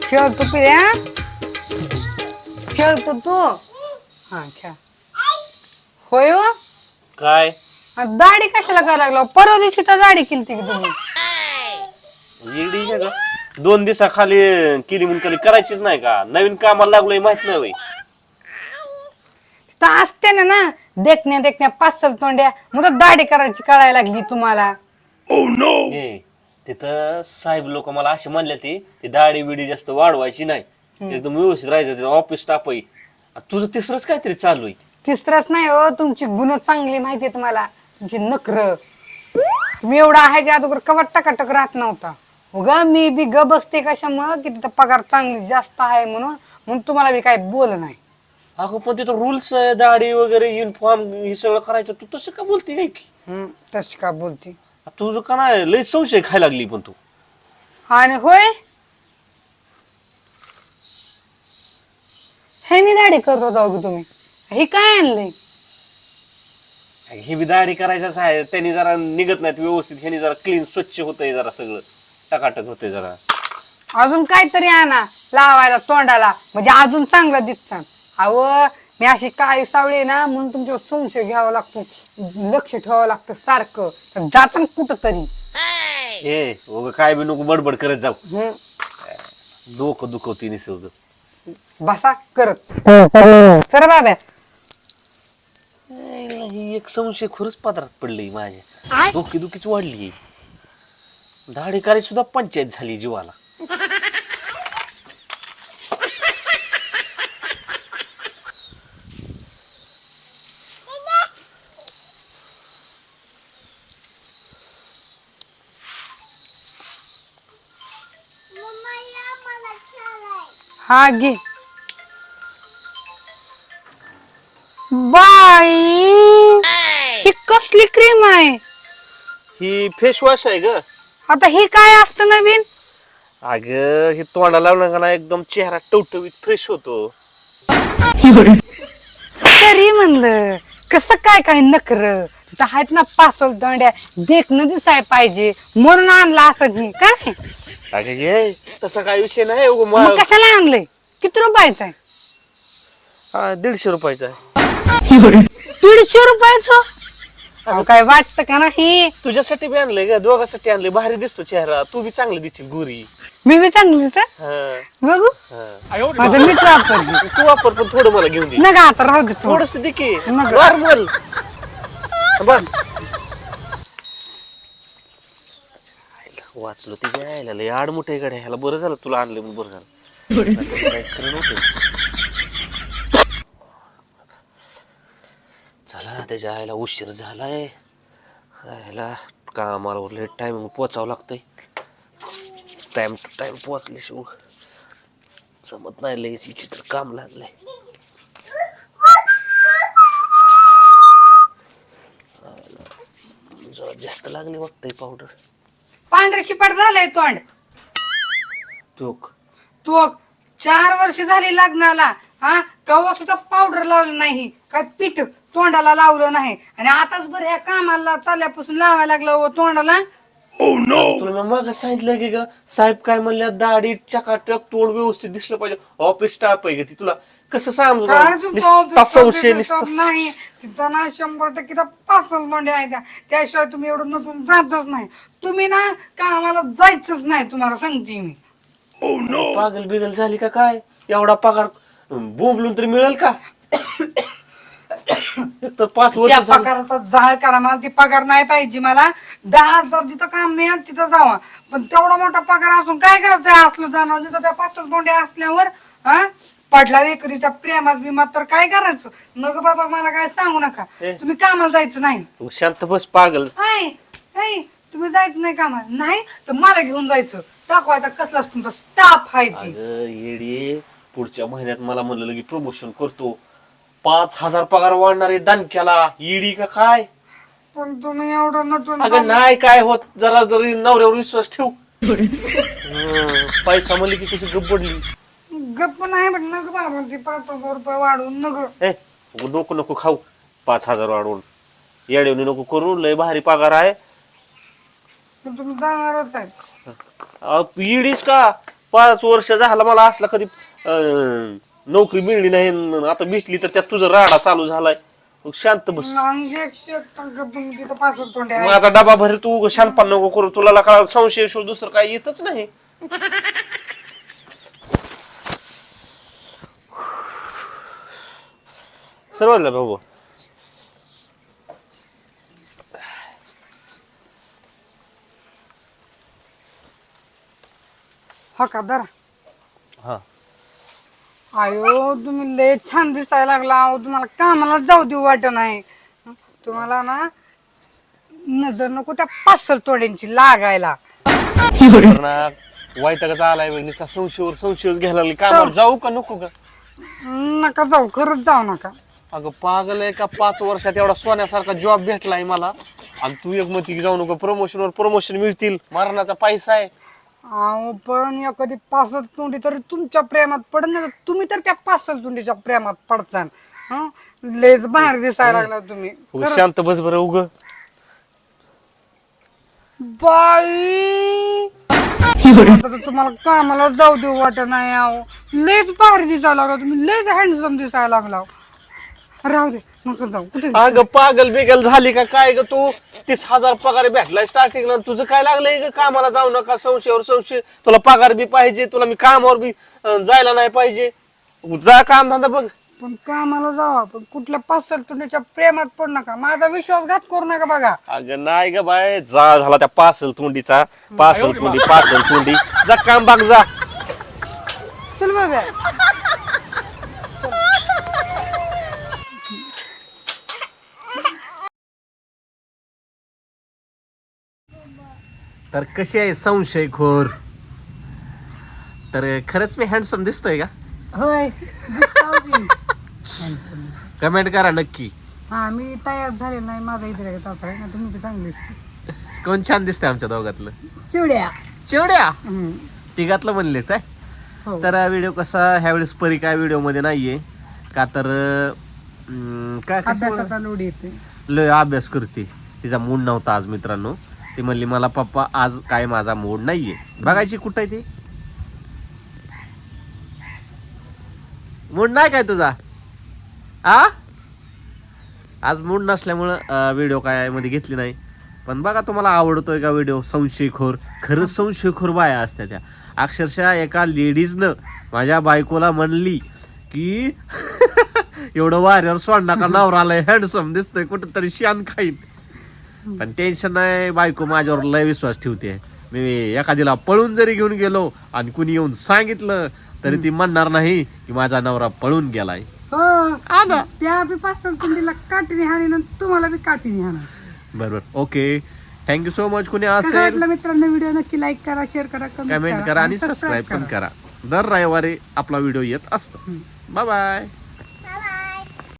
खेळतो पिल्या खेळतो तू हा खेळ होय हो? काय दाढी कशाला करायला लागलो परवा दिवशी तर दाढी केली की तुम्ही इडी आहे का 2 दिवसाखाली केली म्हणून कधी करायचीच नाही का नवीन कामाला लागलोय माहित नाही होय. तर असते ना देखण्या देखण्या पाच तोंड्या मग दाढी करायची कळायला लागली तुम्हाला. हे तिथं साहेब लोक मला असे म्हणले ती दाढी बिडी जास्त वाढवायची नाही एकदम व्यवस्थित राहायचं ऑफिस स्टाफ आहे. तुझं तिसरंच काहीतरी चालू आहे. तिसरंच नाही हो तुमची गुण चांगली माहितीये तुम्हाला तुमची नखर तुम्ही एवढा आहे जे अगोदर कवट टकाटक राहत नव्हता उगा मी बी ग बसते कशामुळं की तिथं पगार चांगली जास्त आहे म्हणून तुम्हाला बी काय बोल नाही. अगं पण तिथं रूल्स आहे दाढी वगैरे युनिफॉर्म हे सगळं करायचं तू तसं का बोलते काय की तशी का बोलती तुझं का नाही लय संशय खायला लागली पण तू. आणि होय हे नाही दाढी करत होता की तुम्ही हे काय आणलंय हे बी दाढी करायचंच आहे त्यांनी जरा निघत नाहीत व्यवस्थित ह्यानी जरा क्लीन स्वच्छ होतंय जरा सगळं टकाटक होतंय जरा. अजून काहीतरी आणा लावायला तोंडाला म्हणजे अजून चांगलं दिसतं. अहो मी अशी काळी सावळी आहे ना म्हणून तुमच्यावर संशय घ्यावा लागतो लक्ष ठेवावं लागतं सारखं जातं कुठं तरी. ए उगा काय बी नको बडबड करत जाऊ डोकं दुखवती निसर्ग. बसा करत सर बाब्या ही एक संशय खरंच पदरात पडली माझ्या डोकी दुखीच वाढली दाढी करायची सुद्धा पंचायत झाली जीवाला. हा घे बाई ही कसली क्रीम आहे ही फेस वॉश आहे ग. आता हे काय असतं नवीन अगं हे तोंडा लावलं का ना एकदम चेहरा टवटवीत फ्रेश होतो. तरी म्हणलं कसं काय काय नकर आहेत ना पासव दंड्या देखणं दिसाय पाहिजे म्हणून आणला असं नाही काय. अगं ये तसा काय विषय नाही मग कशाला आणलंय किती रुपयाचं आहे 150 रुपयाचा आहे. 150 रुपयाचं अहो काय वाटतं का नाही तुझ्यासाठी बी आणलंय का दोघांसाठी आणलंय भारी दिसतो चेहरा तू बी चांगली दिसशील गोरी. मी बी चांगली दिसत हा, बघू हा. माझं मीच वापरते तू वापर पण थोडं मला घेऊन दे नका आता राहू दे थोडं थोडस दे की नका. नॉर्मल बस. वाचलो ती जायला लय आडमुठ आहे ह्याला बरं झालं तुला आणलं मग बरं झालं काय खरं नव्हतं. चला त्याच्या आईला उशीर झालाय ह्याला कामाला लेट टाइम पोचावं लागतंय टाइम टू टाइम पोचल्याशिवाय जमत नाही लय चित्र काम लागलंय. जरा जास्त लागली वाटतंय पावडर. पांढरे शिपाट झालंय तोंड तूक तू 4 वर्ष झाली लग्नाला हा कवा सुद्धा पावडर लावलं नाही काय पीठ तोंडाला लावलं नाही आणि आताच बरं ह्या कामाला चालल्यापासून लावायला लागलं हो तोंडाला. तुला मी मग सांगितलं की ग साहेब काय म्हणल्या दाढी चकाटक तोंड व्यवस्थित दिसलं पाहिजे ऑफिस स्टाफ आहे ग ती तुला कसं सांगू संशय नाही तिथं ना 100% पासल तोंडे आहे त्याशिवाय तुम्ही एवढं नसून जातच नाही तुम्ही ना कामाला जायचंच नाही तुम्हाला सांगते मी. पागल बिगल झाली का काय एवढा पगार बोंबलून तरी मिळेल का एक तर 5 वर्ष त्या पगाराचा जाळ करा मला ती पगार नाही पाहिजे मला 10,000 जिथं काम मिळेल तिथं जावा पण तेवढा मोठा पगार असून काय करायचं असलं जाणार तिथं त्या 5 तोंड्या असल्यावर हा पडला एकरीच्या प्रेमात बिमात तर काय करायचं नग बाबा मला काय सांगू नका तुम्ही कामाला जायचं नाही. शांत बस पागल तुम्ही जायचं नाही कामाला नाही तर मला घेऊन जायचं दाखवायचा कसलाच तुमचा स्टाफ आहे येडी पुढच्या महिन्यात मला म्हणलं की प्रमोशन करतो 5,000 पगार वाढणार आहे दानक्याला ईडी का काय. पण तुम्ही एवढं नटून अगं नाही काय होत जरा जरी नवऱ्यावर विश्वास ठेव. पैसा म्हणले की कशी गप पडली गप्प नाही पण नग बाबा ती 5,000 रुपये वाढवून नग नको नको खाऊ 5,000 वाढवून येडवणी नको करू लय भारी पगार आहे. तुम्ही जाणारच आहे ईडीच का 5 वर्ष झाला मला असला कधी नोकरी मिळली नाही आता भेटली तर त्यात तुझा राडा चालू झालाय मग शांत बस आणि एकशे एक टक्के पण तिथं पासष्ट तोंडे आहे. माझा डबा भरी तू शानपान नको करू तुला का संशय शिव दुसरं काही येतच नाही सर्वांना बाबू हा का दरा हा आयो तुम्ही लय छान दिसायला लागला अहो तुम्हाला कामाला जाऊ देऊ वाटत नाही तुम्हाला ना नजर नको त्या 5 तोड्यांची लागायला वाईटाचा आलाय नुसता संशयच घ्यायला लागली कामावर जाऊ का नको का नका जाऊ खरंच जाऊ नका अगं पागल आहे का 5 वर्षात एवढा सोन्यासारखा जॉब भेटलाय मला आणि तू एक म्हणती जाऊ नको प्रमोशन मिळतील मरणाचा पैसा आहे अहो पण या कधी 5 तोंडी तरी तुमच्या प्रेमात पडत नाही तुम्ही तर त्या 5 तोंडीच्या प्रेमात पडचाल हं? लयच बाहेर दिसायला लागला तुम्ही खरंच. शांत बस बरं उग बाई आता तर तुम्हाला कामाला जाऊ देऊ वाटत नाही अहो लयच बाहेर दिसायला लागला तुम्ही लयच हँडसम दिसायला लागला राहू दे नका जाऊ कुठे अगं पागल बिगल झाली का काय ग तू 30,000 पगार भेटलाय स्टार्टिंगला तुझं काय लागलंय ग कामाला जाऊ नका संशय तुला पगार बी पाहिजे तुला मी कामावर बी जायला नाही पाहिजे जा काम धंदा बघ पण कामाला जावा पण कुठल्या 5 तोंडीच्या प्रेमात पडू नका माझा विश्वासघात करू नका बघा अगं नाही ग बाय जा झाला त्या पासल तोंडी जा काम बघ जा चल बाबा तर कशी आहे संशयखोर तर खरंच मी हँडसम दिसतोय का होय कमेंट करा नक्की हा मी तयार झाले नाही माझा इथे ना तुम्ही बी चांगली दिसते. कोण छान दिसतंय आमच्या दोघातलं चिवड्या चिवड्या तिघातलं म्हणले काय हो. तर व्हिडिओ कसा ह्यावेळेस परी काय व्हिडिओ मध्ये नाहीये का तर काय अभ्यासाचा लोड येते लय अभ्यास करते तिचा मूड नव्हता आज मित्रांनो ती म्हणली मला पप्पा आज काय माझा मूड नाहीये बघायची कुठं आहे ती मूड नाही काय तुझा आज मूड नसल्यामुळं व्हिडिओ काय मध्ये घेतली नाही पण बघा तुम्हाला आवडतोय का व्हिडिओ संशयखोर खरंच संशयखोर बाया असत्या त्या अक्षरशः एका लेडीजनं माझ्या बायकोला म्हणली की एवढं वाऱ्यावर सोडणार का नवरा आलाय हँडसम दिसतोय कुठं तरी शान खाईन पण टेन्शन नाही बायको माझ्यावर लय विश्वास ठेवते मी एखादीला पळून जरी घेऊन गेलो आणि कुणी येऊन सांगितलं तरी ती म्हणणार नाही की माझा नवरा पळून गेलाय हो त्या बी 5 तोंडीला काठीने हाणे तुम्हाला बी काठीने हाणा बरोबर ओके थँक्यू सो मच कुणी कसं असेल वाटलं मित्रांनो व्हिडिओ नक्की लाईक करा शेअर करा कमेंट करा आणि सबस्क्राईब पण करा दर रविवारी आपला व्हिडिओ येत असतो बाय बाय